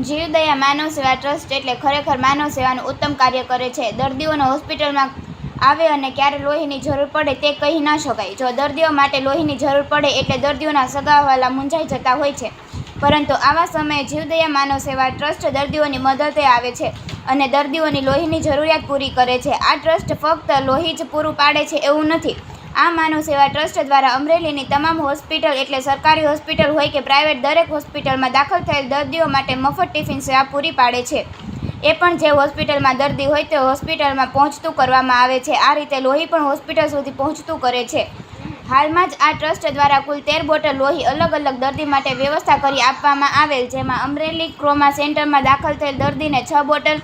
જીવદયા માનવ સેવા ટ્રસ્ટ એટલે ખરેખર માનવ સેવાનું ઉત્તમ કાર્ય કરે છે. દર્દીઓને હોસ્પિટલમાં આવે અને ક્યારે લોહીની જરૂર પડે તે કહી ન શકાય. જો દર્દીઓ માટે લોહીની જરૂર પડે એટલે દર્દીઓના સગાવહાલા મૂંઝાઈ જતા હોય છે, પરંતુ આવા સમયે જીવદયા માનવ સેવા ટ્રસ્ટ દર્દીઓની મદદે આવે છે અને દર્દીઓની લોહીની જરૂરિયાત પૂરી કરે છે. આ ટ્રસ્ટ ફક્ત લોહી જ પૂરું પાડે છે એવું નથી. આ માનવ સેવા ટ્રસ્ટ દ્વારા અમરેલીની તમામ હોસ્પિટલ એટલે સરકારી હોસ્પિટલ હોય કે પ્રાઇવેટ દરેક હોસ્પિટલમાં દાખલ થયેલ દર્દીઓ માટે મફત ટિફિન સેવા પૂરી પાડે છે. એ પણ જે હોસ્પિટલમાં દર્દી હોય તે હોસ્પિટલમાં પહોંચતું કરવામાં આવે છે. આ રીતે લોહી પણ હોસ્પિટલ સુધી પહોંચતું કરે છે. હાલમાં જ આ ટ્રસ્ટ દ્વારા કુલ 13 બોટલ લોહી અલગ અલગ દર્દી માટે વ્યવસ્થા કરી આપવામાં આવેલ, જેમાં અમરેલી ટ્રોમા સેન્ટરમાં દાખલ થયેલ દર્દીને 6 બોટલ,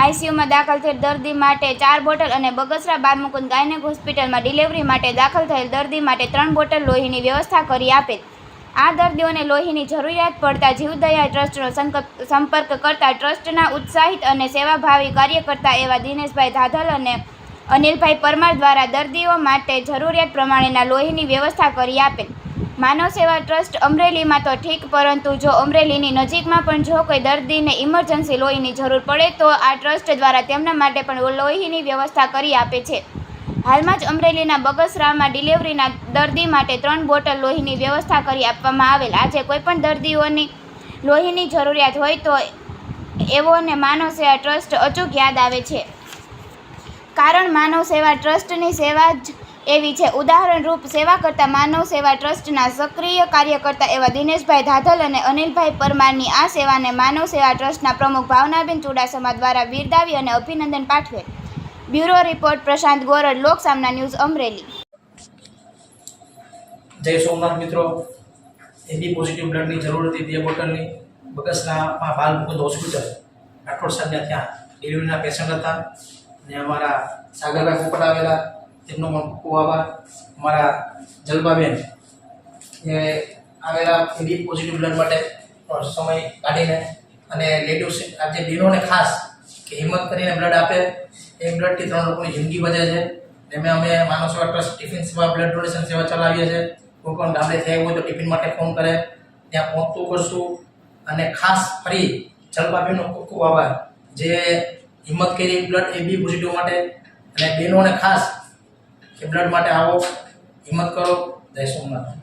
આઈસીયુમાં દાખલ થયેલ દર્દી માટે 4 બોટલ અને બગસરા બાળમુકુંદ ગાયનેક હોસ્પિટલમાં ડિલિવરી માટે દાખલ થયેલ દર્દી માટે 3 બોટલ લોહીની વ્યવસ્થા કરી આપેલ. આ દર્દીઓને લોહીની જરૂરિયાત પડતા જીવદયા ટ્રસ્ટનો સંપર્ક કરતા ટ્રસ્ટના ઉત્સાહિત અને સેવાભાવી કાર્યકર્તા એવા દિનેશભાઈ ધાધલ અને અનિલભાઈ પરમાર દ્વારા દર્દીઓ માટે જરૂરિયાત પ્રમાણેના લોહીની વ્યવસ્થા કરી આપેલ. માનવ સેવા ટ્રસ્ટ અમરેલીમાં તો ઠીક, પરંતુ જો અમરેલીની નજીકમાં પણ જો કોઈ દર્દીને ઇમરજન્સી લોહીની જરૂર પડે તો આ ટ્રસ્ટ દ્વારા તેમના માટે પણ લોહીની વ્યવસ્થા કરી આપે છે. હાલમાં જ અમરેલીના બગસરામાં ડિલિવરીના દર્દી માટે 3 બોટલ લોહીની વ્યવસ્થા કરી આપવામાં આવેલ. આજે કોઈપણ દર્દીઓની લોહીની જરૂરિયાત હોય તો એવોને માનવ સેવા ટ્રસ્ટ અચૂક યાદ આવે છે, કારણ માનવ સેવા ટ્રસ્ટની સેવા જ એવી છે. ઉદાહરણરૂપ સેવા કરતા માનવ સેવા ટ્રસ્ટના સક્રિય કાર્યકર્તા એવા દિનેશભાઈ ધાધલ અને અનિલભાઈ પરમારની આ સેવાને માનવ સેવા ટ્રસ્ટના પ્રમુખ ભાવનાબેન ચુડાસમા દ્વારા બિરદાવી અને અભિનંદન પાઠવેલ. બ્યુરો રિપોર્ટ પ્રશાંત ગોરડ, લોક સામના ન્યૂઝ, અમરેલી. જય સોમનાથ મિત્રો, એબી પોઝિટિવ બ્લડની જરૂર હતી 2 બોટલની. બગસરામાં બાલમુકુંદ હોસ્પિટલ રાઠોડ સાહેબના ત્યાં ડિલિવરીના પેશન્ટ હતા અને અમારા સાગરભાઈ પોપટ આવેલા, તેમનો પણ ખૂબ આભાર. અમારા જલબાબેન એ આવેલા એબી પોઝિટિવ બ્લડ માટે સમય કાઢીને, અને લેડીઝ આજે બહેનોને ખાસ કે હિંમત કરીને બ્લડ આપે, એ બ્લડથી 3 લોકોની જિંદગી બચે છે. એમાં અમે માનવ સેવા ટ્રસ્ટ ટિફિન સેવા, બ્લડ ડોનેશન સેવા ચલાવીએ છીએ. કોઈ પણ ગામડે થયા હોય તો ટિફિન માટે ફોન કરે, ત્યાં પહોંચતું કરશું. અને ખાસ ફરી જલબાબેનનો ખૂબ ખૂબ આભાર, જે હિંમત કરી બ્લડ એબી પોઝિટિવ માટે. અને બહેનોને ખાસ કે બ્લડ માટે આવો, હિંમત કરો. જય સોમનાથ.